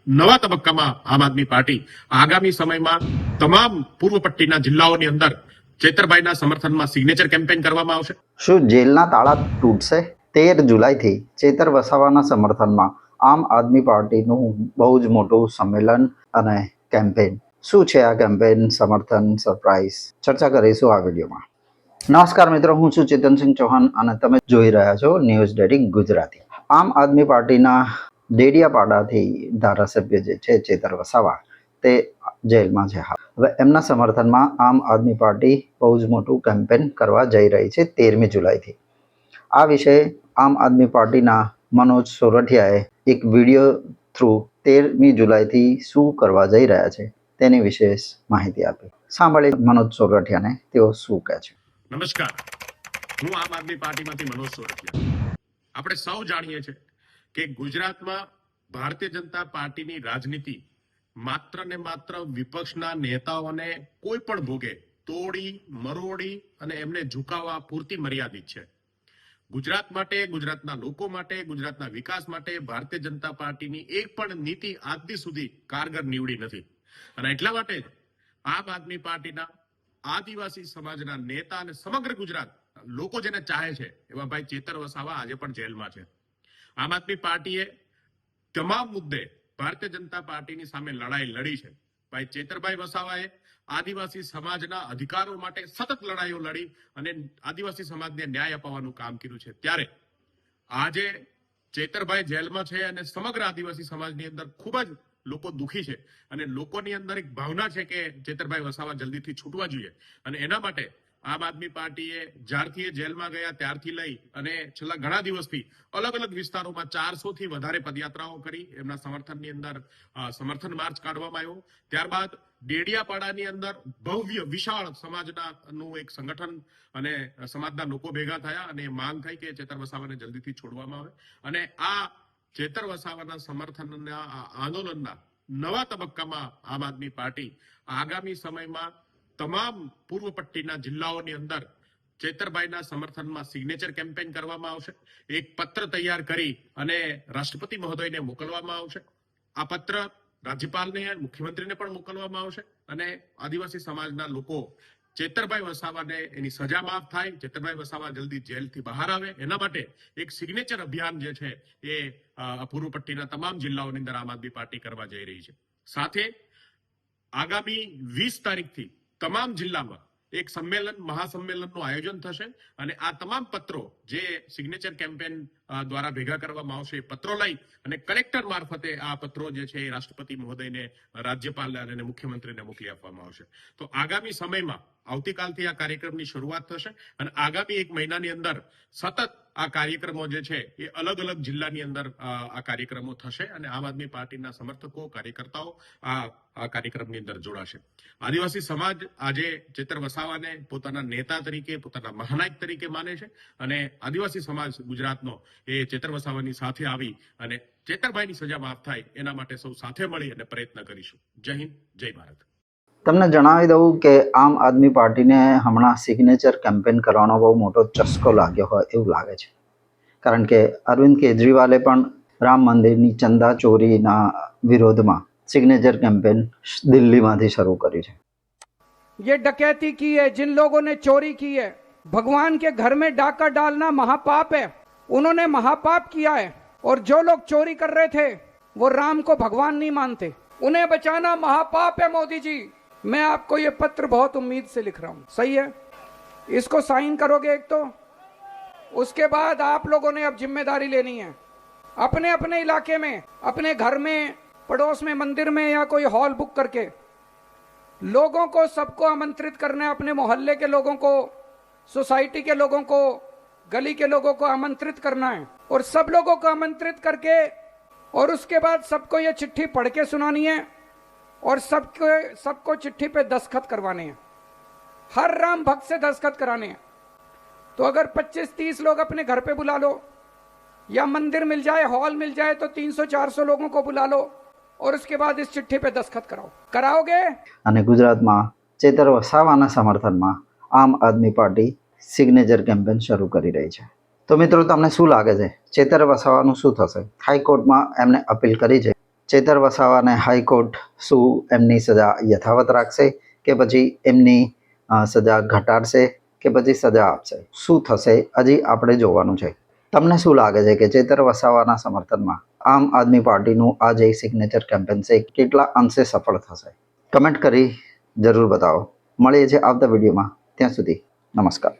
નવા તબક્કામાં આમ આદમી પાર્ટી આગામી સમયમાં તમામ પૂર્વ પટ્ટીના જિલ્લાઓની અંદર ચેતરભાઈના સમર્થનમાં સિગ્નેચર કેમ્પેન કરવામાં આવશે. શું જેલના તાળા તૂટશે? 13 જુલાઈથી ચેતર વસાવાના સમર્થનમાં આમ આદમી પાર્ટીનું બહુ જ મોટું સંમેલન અને કેમ્પેન. શું છે આ કેમ્પેન, સમર્થન, સરપ્રાઈઝ? ચર્ચા કરીશું આ વિડીયોમાં. નમસ્કાર મિત્રો, હું છું ચેતનસિંહ ચૌહાણ અને તમે જોઈ રહ્યા છો ન્યૂઝ ડેરી ગુજરાતી. આમ આદમી પાર્ટીના ડેડિયાપાડાથી ધારાસભ્ય જે છે ચેતર વસાવા, તે જેલમાં છે. હવે એમના સમર્થનમાં આમ આદમી પાર્ટી બહુ જ મોટું કેમ્પેન કરવા જઈ રહી છે 13મી જુલાઈથી. આ વિશે આમ આદમી પાર્ટીના મનોજ સોરઠિયાએ એક વિડીયો થ્રુ 13મી જુલાઈથી શું કરવા જઈ રહ્યા છે તેની વિશેષ માહિતી આપી. સાંભળીએ મનોજ સોરઠિયાને તેઓ શું કહે છે. નમસ્કાર, હું આમ આદમી પાર્ટીમાંથી મનોજ સોરઠિયા. આપણે સૌ જાણીએ છીએ કે ગુજરાતમાં ભારતીય જનતા પાર્ટીની રાજનીતિ માત્ર ને માત્ર વિપક્ષના નેતાઓને કોઈ પણ ભોગે તોડી મરોડી અને એમને ઝુકાવવા પૂરતી મર્યાદિત છે. ગુજરાત માટે, ગુજરાતના લોકો માટે, ગુજરાતના વિકાસ માટે ભારતીય જનતા પાર્ટીની એક પણ નીતિ આજ સુધી કારગર નીવડી નથી. અને એટલા માટે આમ આદમી પાર્ટીના આદિવાસી સમાજના નેતા અને સમગ્ર ગુજરાત લોકો જેને ચાહે છે એવા ભાઈ ચેતર વસાવા આજે પણ જેલમાં છે. આમ આદમી પાર્ટીએ તમામ મુદ્દે ભારતીય જનતા પાર્ટીની સામે લડાઈ લડી છે. ભાઈ ચેતરભાઈ વસાવાએ આદિવાસી સમાજના અધિકારો માટે સતત લડાઈઓ લડી અને આદિવાસી સમાજને ન્યાય અપાવવાનું કામ કર્યું છે. ત્યારે આજે ચેતરભાઈ જેલમાં છે અને સમગ્ર આદિવાસી સમાજની અંદર ખૂબ જ લોકો દુખી છે અને લોકોની અંદર એક ભાવના છે કે ચેતરભાઈ વસાવા જલ્દીથી છૂટવા જોઈએ. અને એના માટે આમ આદમી પાર્ટીએ જ્યારથી જેલમાં ગયા ત્યારથી લઈ અને છેલ્લા ઘણા દિવસથી અલગ અલગ વિસ્તારોમાં 400થી વધારે પદયાત્રાઓ કરી. એમના સમર્થનની અંદર સમર્થન માર્ચ કાઢવામાં આવ્યો. ત્યારબાદ ડેડિયાપાડાની અંદર ભવ્ય વિશાળ સમાજનું એક સંગઠન અને સમાજના લોકો ભેગા થયા અને માંગ થઈ કે ચેતર વસાવાને જલ્દીથી છોડવામાં આવે. અને આ ચેતર વસાવાના સમર્થનના આંદોલનના નવા તબક્કામાં આમ આદમી પાર્ટી આગામી સમયમાં તમામ પૂર્વ પટ્ટીના જિલ્લાઓની અંદર ચેતરભાઈના સમર્થનમાં સિગ્નેચર કેમ્પેન કરવામાં આવશે. એક પત્ર તૈયાર કરી અને રાષ્ટ્રપતિ મહોદયને મોકલવામાં આવશે. આ પત્ર રાજ્યપાલને, મુખ્યમંત્રીને પણ મોકલવામાં આવશે અને આદિવાસી સમાજના લોકો ચેતરભાઈ વસાવાને એની સજા માફ થાય, ચેતરભાઈ વસાવા જલ્દી જેલથી બહાર આવે, એના માટે એક સિગ્નેચર અભિયાન જે છે એ પૂર્વ પટ્ટીના તમામ જિલ્લાઓની અંદર આમ આદમી પાર્ટી કરવા જઈ રહી છે. સાથે આગામી 20 તારીખથી તમામ જિલ્લામાં એક સંમેલન, મહાસંમેલનનું આયોજન થશે અને આ તમામ પત્રો જે સિગ્નેચર કેમ્પેન દ્વારા ભેગા કરવામાં આવશે, એ પત્રો લઈ અને કલેક્ટર મારફતે આ પત્રો જે છે એ રાષ્ટ્રપતિ મહોદયને, રાજ્યપાલને અને મુખ્યમંત્રીને મોકલી આપવામાં આવશે. તો આગામી સમયમાં આવતીકાલથી આ કાર્યક્રમની શરૂઆત થશે અને આગામી 1 મહિનાની અંદર સતત આ કાર્યક્રમો જે છે એ અલગ અલગ જિલ્લાની અંદર આ કાર્યક્રમો થશે અને આમ આદમી પાર્ટીના સમર્થકો, કાર્યકર્તાઓ આ કાર્યક્રમની અંદર જોડાશે. આદિવાસી સમાજ આજે ચેતર વસાવાને પોતાના નેતા તરીકે, પોતાના મહાનાયક તરીકે માને છે અને આદિવાસી સમાજ ગુજરાતનો એ ચેતર વસાવાની સાથે આવી અને ચેતરભાઈની સજા માફ થાય એના માટે સૌ સાથે મળી અને પ્રયત્ન કરીશું. જય હિન્દ, જય ભારત. તમને જણાવી દઉં કે આમ આદમી પાર્ટીને હમણાં સિગ્નેચર કેમ્પેન કરવાનો બહુ મોટો ચસ્કો લાગ્યો હોય એવું લાગે છે. કારણ કે અરવિંદ કેજરીવાલે પણ રામ મંદિરની ચંદા ચોરીના વિરોધમાં सिग्नेचर कैंपेन दिल्ली में शुरू करी है. ये डकैती की है, जिन लोगों ने चोरी की है, भगवान के घर में डाका डालना महापाप है. उन्होंने महापाप किया है. और जो लोग चोरी कर रहे थे वो राम को भगवान नहीं मानते. उन्हें बचाना महापाप है. मोदी जी, मैं आपको ये पत्र बहुत उम्मीद से लिख रहा हूं. सही है, इसको साइन करोगे एक तो. उसके बाद आप लोगों ने अब जिम्मेदारी लेनी है. अपने अपने इलाके में, अपने घर में, पड़ोस में, मंदिर में या कोई हॉल बुक करके लोगों को, सबको आमंत्रित करना है. अपने मोहल्ले के लोगों को, सोसाइटी के लोगों को, गली के लोगों को आमंत्रित करना है. और सब लोगों को आमंत्रित करके और उसके बाद सबको ये चिट्ठी पढ़ के सुनानी है और सबको चिट्ठी पे दस्तखत करवाने हैं. हर राम भक्त से दस्तखत कराने हैं. तो अगर 25-30 लोग अपने घर पे बुला लो या मंदिर मिल जाए, हॉल मिल जाए तो 300-400 लोगों को बुला लो और उसके बाद इस चिट्ठी पे दस्तखत कराओगे. અને ગુજરાતમાં ચેતર વસાવાના સમર્થનમાં આમ આદમી પાર્ટી સિગ્નેચર કેમ્પેન શરૂ કરી રહી છે. તો મિત્રો, તમને શું લાગે છે ચેતર વસાવાનું શું થશે? હાઈકોર્ટમાં એમને અપીલ કરી છે ચેતર વસાવાને હાઈકોર્ટ શું એમની સજા યથાવત રાખશે કે પછી એમની સજા ઘટાડશે કે પછી સજા આપશે? શું થશે હજી આપણે જોવાનું છે. તમને શું લાગે છે કે ચેતર વસાવાના સમર્થનમાં આમ આદમી પાર્ટીનું આ જે સિગ્નેચર કેમ્પેન છે કેટલા અંશે સફળ થશે? કમેન્ટ કરી જરૂર બતાવો. મળીએ છીએ આવતા વિડીયોમાં. ત્યાં સુધી નમસ્કાર.